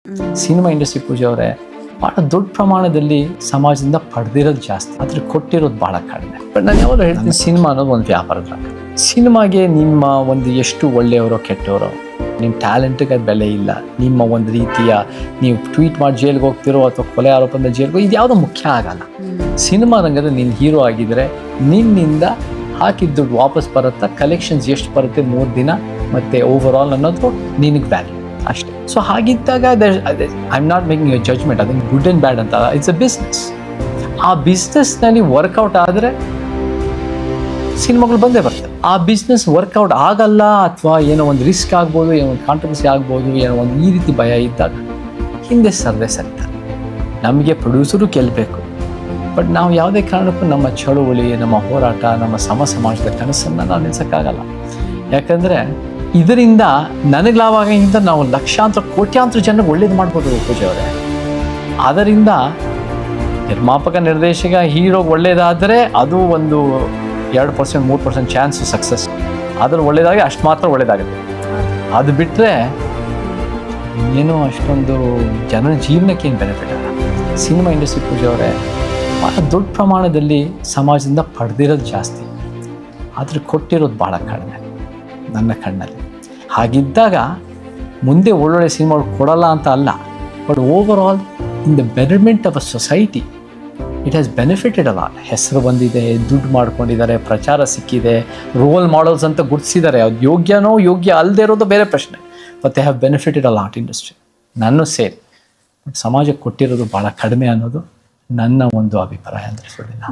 Cinema industry ಪೂಜೆ ಅವರೇ ಬಹಳ ದೊಡ್ಡ ಪ್ರಮಾಣದಲ್ಲಿ ಸಮಾಜದಿಂದ ಪಡೆದಿರೋದು ಜಾಸ್ತಿ, ಆದ್ರೆ ಕೊಟ್ಟಿರೋದು ಬಹಳ ಕಡಿಮೆ. ಬಟ್ ನಾನು ಯಾವಾಗ ಹೇಳ್ತೀನಿ, ಸಿನಿಮಾ ಅನ್ನೋದು ಒಂದು ವ್ಯಾಪಾರದ ರಂಗ. ಸಿನಿಮಾಗೆ ನಿಮ್ಮ ಒಂದು ಎಷ್ಟು ಒಳ್ಳೆಯವರೋ ಕೆಟ್ಟವರೋ, ನಿಮ್ಮ ಟ್ಯಾಲೆಂಟ್ಗೆ ಅದು ಬೆಲೆ ಇಲ್ಲ. ನಿಮ್ಮ ಒಂದು ರೀತಿಯ ನೀವು ಟ್ವೀಟ್ ಮಾಡಿ ಜೈಲ್ಗೆ ಹೋಗ್ತಿರೋ ಅಥವಾ ಕೊಲೆ ಆರೋಪದಿಂದ ಜೈಲ್ಗೆ ಇದು ಯಾವುದೋ ಮುಖ್ಯ ಆಗಲ್ಲ. ಸಿನಿಮಾ ರಂಗದ ನೀನು ಹೀರೋ ಆಗಿದ್ರೆ ನಿನ್ನಿಂದ ಹಾಕಿದ ದುಡ್ಡು ವಾಪಸ್ ಬರುತ್ತಾ, ಕಲೆಕ್ಷನ್ಸ್ ಎಷ್ಟು ಬರುತ್ತೆ 3 ದಿನ, ಮತ್ತೆ ಓವರ್ ಆಲ್ ಅನ್ನೋದು ನಿನಗೆ ವ್ಯಾಲ್ಯೂ ಅಷ್ಟೇ. ಸೊ ಹಾಗಿದ್ದಾಗ I am not making a judgment, ಅದನ್ನು ಗುಡ್ ಆ್ಯಂಡ್ ಬ್ಯಾಡ್ ಅಂತ. It's a business. ಆ ಬಿಸ್ನೆಸ್ನಲ್ಲಿ ವರ್ಕೌಟ್ ಆದರೆ ಸಿನಿಮಾಗಳು ಬಂದೇ ಬರ್ತವೆ. ಆ ಬಿಸ್ನೆಸ್ ವರ್ಕೌಟ್ ಆಗಲ್ಲ ಅಥವಾ ಏನೋ ಒಂದು ರಿಸ್ಕ್ ಆಗ್ಬೋದು, ಏನೋ ಒಂದು ಕಾಂಟ್ರವರ್ಸಿ ಆಗ್ಬೋದು, ಏನೋ ಒಂದು ಈ ರೀತಿ ಭಯ ಇದ್ದಾಗ ಹಿಂದೆ ಸರಿತಾರೆ. ನಮಗೆ ಪ್ರೊಡ್ಯೂಸರು ಗೆಲ್ಲಬೇಕು, ಬಟ್ ನಾವು ಯಾವುದೇ ಕಾರಣಕ್ಕೂ ನಮ್ಮ ಚಳುವಳಿ, ನಮ್ಮ ಹೋರಾಟ, ನಮ್ಮ ಸಮಾಜದ ಕನಸನ್ನು ನಾವು ನಿಲ್ಸೋಕ್ಕಾಗಲ್ಲ. ಯಾಕಂದರೆ ಇದರಿಂದ ನನಗೆ ಲಾಭ ಆಗೋದ್ರಿಂದ ನಾವು ಲಕ್ಷಾಂತರ ಕೋಟ್ಯಾಂತರ ಜನಕ್ಕೆ ಒಳ್ಳೇದು ಮಾಡ್ಬೋದು ಪೂಜೆ ಅವರೇ. ಅದರಿಂದ ನಿರ್ಮಾಪಕ, ನಿರ್ದೇಶಕ, ಹೀರೋಗೆ ಒಳ್ಳೇದಾದರೆ ಅದು ಒಂದು 2% 3% ಚಾನ್ಸು ಸಕ್ಸಸ್. ಅದ್ರಲ್ಲಿ ಒಳ್ಳೇದಾಗಿ ಅಷ್ಟು ಮಾತ್ರ ಒಳ್ಳೇದಾಗುತ್ತೆ. ಅದು ಬಿಟ್ಟರೆ ಏನೋ ಅಷ್ಟೊಂದು ಜನರ ಜೀವನಕ್ಕೆ ಏನು ಬೆನಿಫಿಟ್ ಅಲ್ಲ. ಸಿನಿಮಾ ಇಂಡಸ್ಟ್ರಿ ಪೂಜೆ ಅವರೇ ಭಾಳ ದೊಡ್ಡ ಪ್ರಮಾಣದಲ್ಲಿ ಸಮಾಜದಿಂದ ಪಡೆದಿರೋದು ಜಾಸ್ತಿ, ಆದರೆ ಕೊಟ್ಟಿರೋದು ಭಾಳ ಕಡಿಮೆ ನನ್ನ ಕಣ್ಣಲ್ಲಿ. ಹಾಗಿದ್ದಾಗ ಮುಂದೆ ಒಳ್ಳೊಳ್ಳೆ ಸಿನಿಮಾಗಳು ಕೊಡಲ್ಲ ಅಂತ ಅಲ್ಲ, but over all in the betterment of a society it has benefited ಅಲ್ಲ. ಹೆಸರು ಬಂದಿದೆ, ದುಡ್ಡು ಮಾಡ್ಕೊಂಡಿದ್ದಾರೆ, ಪ್ರಚಾರ ಸಿಕ್ಕಿದೆ, ರೋಲ್ ಮಾಡೆಲ್ಸ್ ಅಂತ ಗುರುತಿಸಿದ್ದಾರೆ. ಅದು ಯೋಗ್ಯನೋ ಯೋಗ್ಯ ಅಲ್ಲದೆ ಇರೋದು ಬೇರೆ ಪ್ರಶ್ನೆ, but they have benefited a lot industry. ನಾನು ಸೇರಿ ಬಟ್ ಸಮಾಜಕ್ಕೆ ಕೊಟ್ಟಿರೋದು ಭಾಳ ಕಡಿಮೆ ಅನ್ನೋದು ನನ್ನ ಒಂದು ಅಭಿಪ್ರಾಯ ಅಂತ.